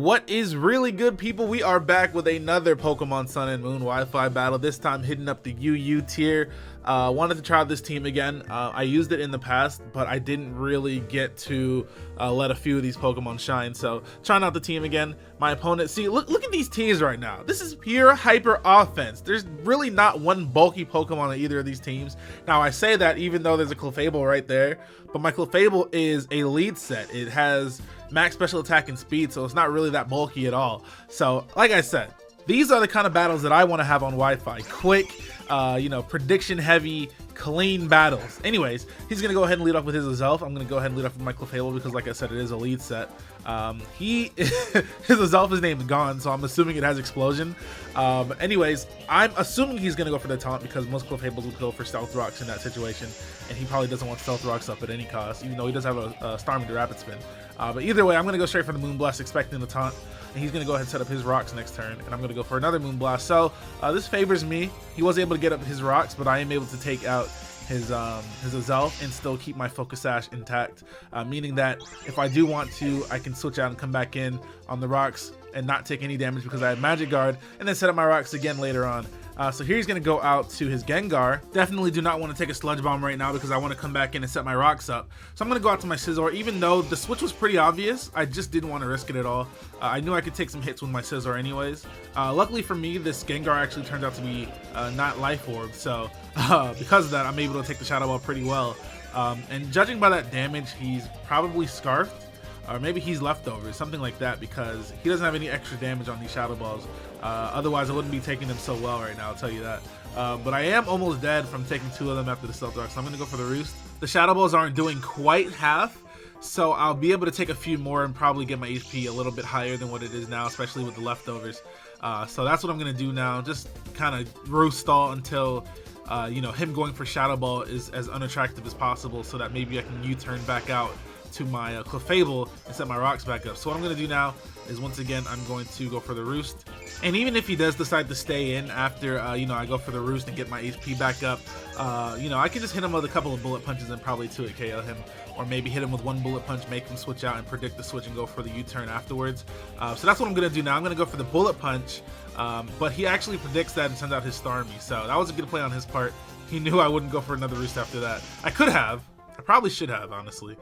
What is really good, people? We are back with another Pokemon Sun and Moon Wi-Fi battle, this time hitting up the UU tier. Wanted to try out this team again. I used it in the past, but I didn't really get to let a few of these Pokemon shine, so trying out the team again. My opponent, see, look at these teams right now. This is pure hyper offense. There's really not one bulky Pokemon on either of these teams. Now, I say that even though there's a Clefable right there, but my Clefable is a lead set. It has max special attack and speed, so it's not really that bulky at all. So like I said, these are the kind of battles that I want to have on Wi-Fi. Quick, prediction heavy, clean battles. Anyways, he's gonna go ahead and lead off with his Azelf. I'm gonna go ahead and lead off with my Clefable because, like I said, it is a lead set. His Azelf is named Gone, so I'm assuming it has Explosion. Anyways, I'm assuming he's gonna go for the taunt because most Clefables will go for Stealth Rocks in that situation, and he probably doesn't want Stealth Rocks up at any cost, even though he does have a Starmie to Rapid Spin. But either way, I'm gonna go straight for the Moonblast, expecting the taunt. And he's going to go ahead and set up his rocks next turn, and I'm going to go for another Moonblast. So this favors me. He was able to get up his rocks, but I am able to take out his Azelf and still keep my Focus Sash intact, meaning that if I do want to, I can switch out and come back in on the rocks and not take any damage because I have Magic Guard, and then set up my rocks again later on. So here he's going to go out to his Gengar. Definitely do not want to take a Sludge Bomb right now because I want to come back in and set my rocks up. So I'm going to go out to my Scizor. Even though the switch was pretty obvious, I just didn't want to risk it at all. I knew I could take some hits with my Scizor anyways. Luckily for me, this Gengar actually turned out to be not Life Orb. So because of that, I'm able to take the Shadow Ball pretty well. And judging by that damage, he's probably Scarfed. Or maybe he's Leftovers, something like that, because he doesn't have any extra damage on these Shadow Balls. Otherwise, I wouldn't be taking them so well right now, I'll tell you that. But I am almost dead from taking 2 of them after the Stealth Rock, so I'm going to go for the Roost. The Shadow Balls aren't doing quite half, so I'll be able to take a few more and probably get my HP a little bit higher than what it is now, especially with the Leftovers. So that's what I'm going to do now, just kind of Roost stall until him going for Shadow Ball is as unattractive as possible, so that maybe I can U-turn back out to my Clefable and set my rocks back up. So what I'm going to do now is, once again, I'm going to go for the Roost. And even if he does decide to stay in after I go for the Roost and get my HP back up, I can just hit him with a couple of bullet punches and probably 2-hit KO him, or maybe hit him with 1 bullet punch, make him switch out and predict the switch and go for the U-turn afterwards. So that's what I'm going to do now. I'm going to go for the bullet punch, but he actually predicts that and sends out his Starmie, so that was a good play on his part. He knew I wouldn't go for another Roost after that. I could have. I probably should have, honestly.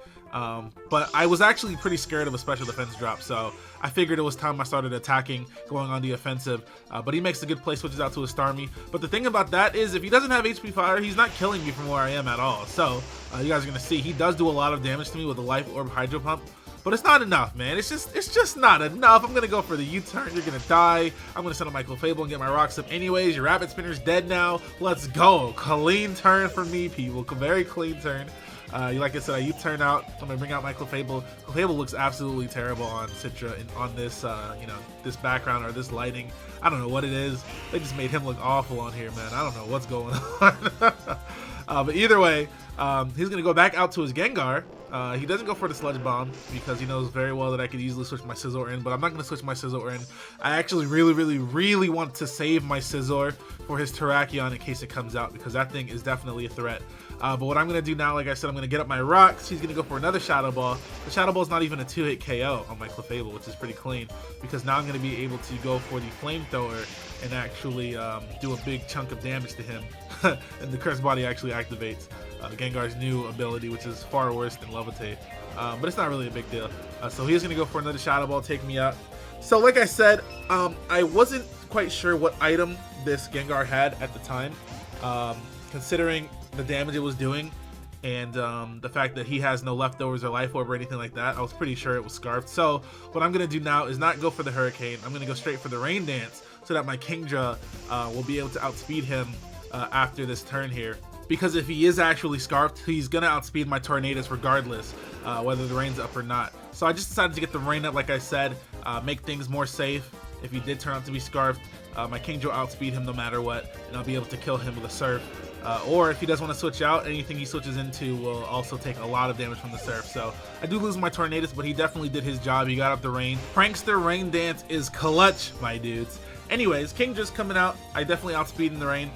But I was actually pretty scared of a special defense drop, so I figured it was time I started attacking, going on the offensive. But he makes a good play, switches out to a Starmie. But the thing about that is, if he doesn't have HP Fire, he's not killing me from where I am at all. So you guys are going to see, he does do a lot of damage to me with the Life Orb Hydro Pump. But it's not enough, man. It's just not enough. I'm going to go for the U-turn. You're going to die. I'm going to set up my Clefable and get my rocks up anyways. Your Rapid Spinner's dead now. Let's go. Clean turn for me, people. Very clean turn. Like I said, I U-turn out. I'm gonna bring out my Clefable. Clefable looks absolutely terrible on Citra and on this, this background or this lighting. I don't know what it is. They just made him look awful on here, man. I don't know what's going on. But either way, he's gonna go back out to his Gengar. He doesn't go for the Sludge Bomb because he knows very well that I could easily switch my Scizor in, but I'm not going to switch my Scizor in. I actually really want to save my Scizor for his Terrakion in case it comes out, because that thing is definitely a threat. But what I'm going to do now, like I said, I'm going to get up my rocks. He's going to go for another Shadow Ball. The Shadow Ball is not even a 2-hit KO on my Clefable, which is pretty clean, because now I'm going to be able to go for the Flamethrower and actually do a big chunk of damage to him. And the Curse Body actually activates Gengar's new ability, which is far worse than Levitate. But it's not really a big deal. So he's going to go for another Shadow Ball, take me out. So like I said, I wasn't quite sure what item this Gengar had at the time, considering the damage it was doing and the fact that he has no Leftovers or Life Orb or anything like that. I was pretty sure it was Scarfed. So what I'm going to do now is not go for the Hurricane. I'm going to go straight for the Rain Dance so that my Kingdra will be able to outspeed him after this turn here. Because if he is actually Scarfed, he's going to outspeed my Tornadus regardless, whether the rain's up or not. So I just decided to get the rain up, like I said, make things more safe. If he did turn out to be Scarfed, my Kingdra will outspeed him no matter what, and I'll be able to kill him with a Surf. Or if he does want to switch out, anything he switches into will also take a lot of damage from the Surf. So I do lose my Tornadus, but he definitely did his job. He got up the rain. Prankster Rain Dance is clutch, my dudes. Anyways, Kingdra's coming out. I definitely outspeed in the rain.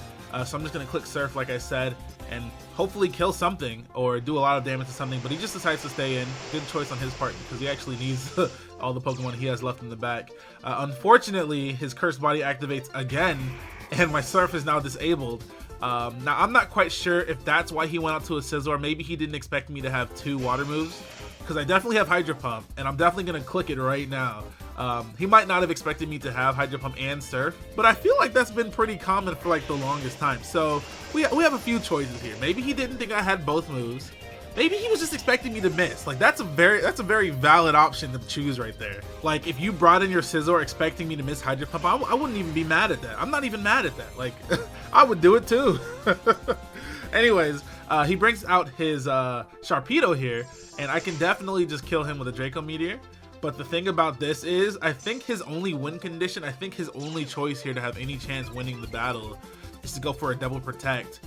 So I'm just going to click Surf, like I said, and hopefully kill something or do a lot of damage to something. But he just decides to stay in. Good choice on his part because he actually needs all the Pokemon he has left in the back. Unfortunately, his Cursed Body activates again, and my Surf is now disabled. Now, I'm not quite sure if that's why he went out to a Scizor. Maybe he didn't expect me to have 2 water moves, because I definitely have Hydro Pump, and I'm definitely going to click it right now. He might not have expected me to have Hydro Pump and Surf, but I feel like that's been pretty common for like the longest time. So we have a few choices here. Maybe he didn't think I had both moves. Maybe he was just expecting me to miss. Like that's a very valid option to choose right there. Like if you brought in your Scizor expecting me to miss Hydro Pump, I wouldn't even be mad at that. I'm not even mad at that. Like I would do it too. Anyways, he brings out his Sharpedo here, and I can definitely just kill him with a Draco Meteor. But the thing about this is, I think his only win condition, I think his only choice here to have any chance winning the battle is to go for a double protect.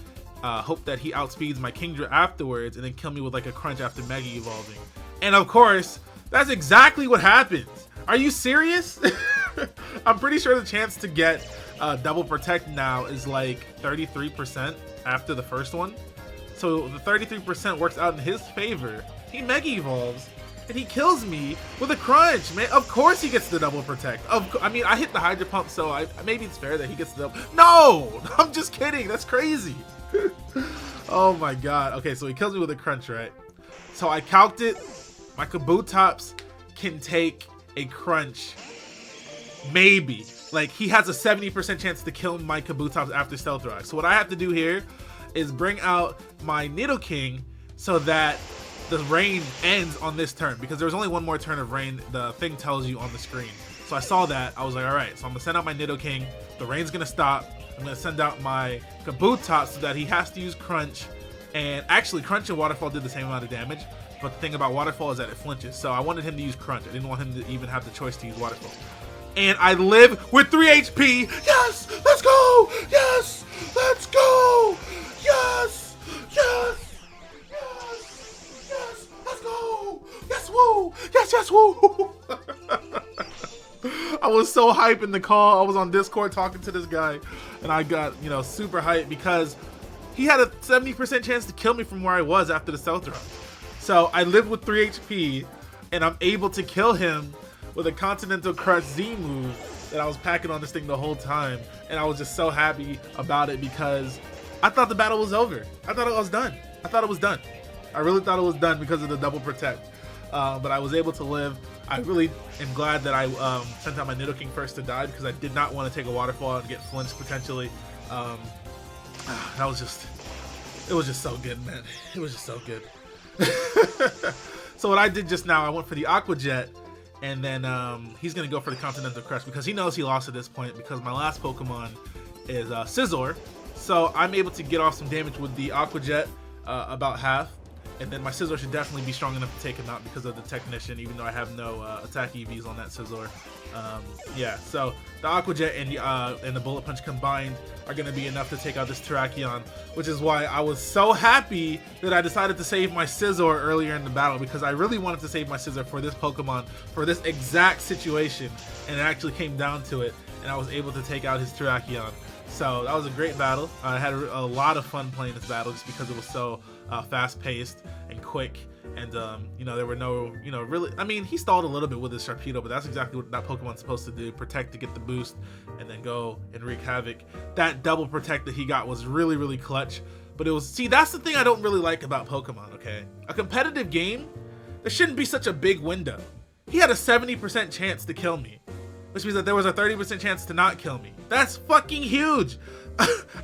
Hope that he outspeeds my Kingdra afterwards and then kill me with like a Crunch after Mega Evolving. And of course, that's exactly what happens. Are you serious? I'm pretty sure the chance to get double protect now is like 33% after the first one. So the 33% works out in his favor. He Mega Evolves and he kills me with a Crunch, man. Of course he gets the double protect. I mean, I hit the Hydro Pump, so maybe it's fair that he gets the double. No, I'm just kidding. That's crazy. Oh my god. Okay, so he kills me with a Crunch, right? So I calced it. My Kabutops can take a Crunch. Maybe. Like, he has a 70% chance to kill my Kabutops after Stealth Rock. So what I have to do here is bring out my Nidoking so that the rain ends on this turn, because there's only one more turn of rain, the thing tells you on the screen. So I saw that, I was like, alright, so I'm gonna send out my Nidoking, the rain's gonna stop, I'm gonna send out my Kabutops so that he has to use Crunch, and actually Crunch and Waterfall did the same amount of damage, but the thing about Waterfall is that it flinches, so I wanted him to use Crunch, I didn't want him to even have the choice to use Waterfall. And I live with 3 HP, yes, let's go, yes, let's go, yes, yes. Yes, woo! Yes, woo! I was so hyped in the call. I was on Discord talking to this guy, and I got, you know, super hyped because he had a 70% chance to kill me from where I was after the Stealth Rock. So I lived with 3 HP, and I'm able to kill him with a Continental Crush Z move that I was packing on this thing the whole time, and I was just so happy about it because I thought the battle was over. I thought it was done. I really thought it was done because of the double protect. But I was able to live. I really am glad that I sent out my Nidoking first to die, because I did not want to take a Waterfall and get flinched potentially. It was just so good, man. It was just so good. So what I did just now, I went for the Aqua Jet, and then he's going to go for the Continental Crush because he knows he lost at this point, because my last Pokemon is Scizor. So I'm able to get off some damage with the Aqua Jet, about half. And then my Scizor should definitely be strong enough to take him out because of the Technician, even though I have no attack EVs on that Scizor. Yeah, so the Aqua Jet and the Bullet Punch combined are going to be enough to take out this Terrakion, which is why I was so happy that I decided to save my Scizor earlier in the battle, because I really wanted to save my Scizor for this Pokemon, for this exact situation, and it actually came down to it, and I was able to take out his Terrakion. So that was a great battle. I had a lot of fun playing this battle just because it was so fast-paced and quick, and you know, there were no, you know, really, I mean, he stalled a little bit with his Sharpedo, but that's exactly what that Pokemon's supposed to do: protect to get the boost and then go and wreak havoc. That double protect that he got was really, really clutch. But it was, see, that's the thing I don't really like about Pokemon, okay? A competitive game, there shouldn't be such a big window. He had a 70% chance to kill me, which means that there was a 30% chance to not kill me. That's fucking huge.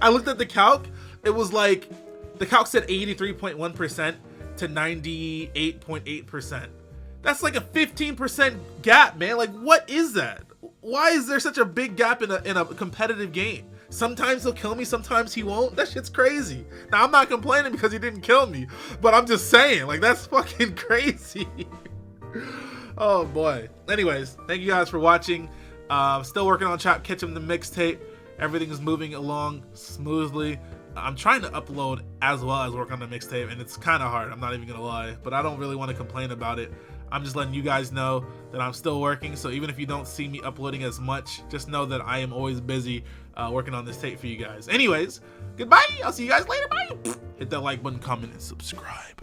I looked at the calc. It was like, the calc said 83.1% to 98.8%. That's like a 15% gap, man. Like, what is that? Why is there such a big gap in a competitive game? Sometimes he'll kill me, sometimes he won't. That shit's crazy. Now, I'm not complaining because he didn't kill me, but I'm just saying, like, that's fucking crazy. Oh boy. Anyways, thank you guys for watching. Still working on Chop Ketchum the mixtape. Everything is moving along smoothly. I'm trying to upload as well as work on the mixtape, and it's kind of hard, I'm not even gonna lie, but I don't really want to complain about it. I'm just letting you guys know that I'm still working, so even if you don't see me uploading as much, just know that I am always busy working on this tape for you guys. Anyways, goodbye. I'll see you guys later. Bye. Hit that like button, comment, and subscribe.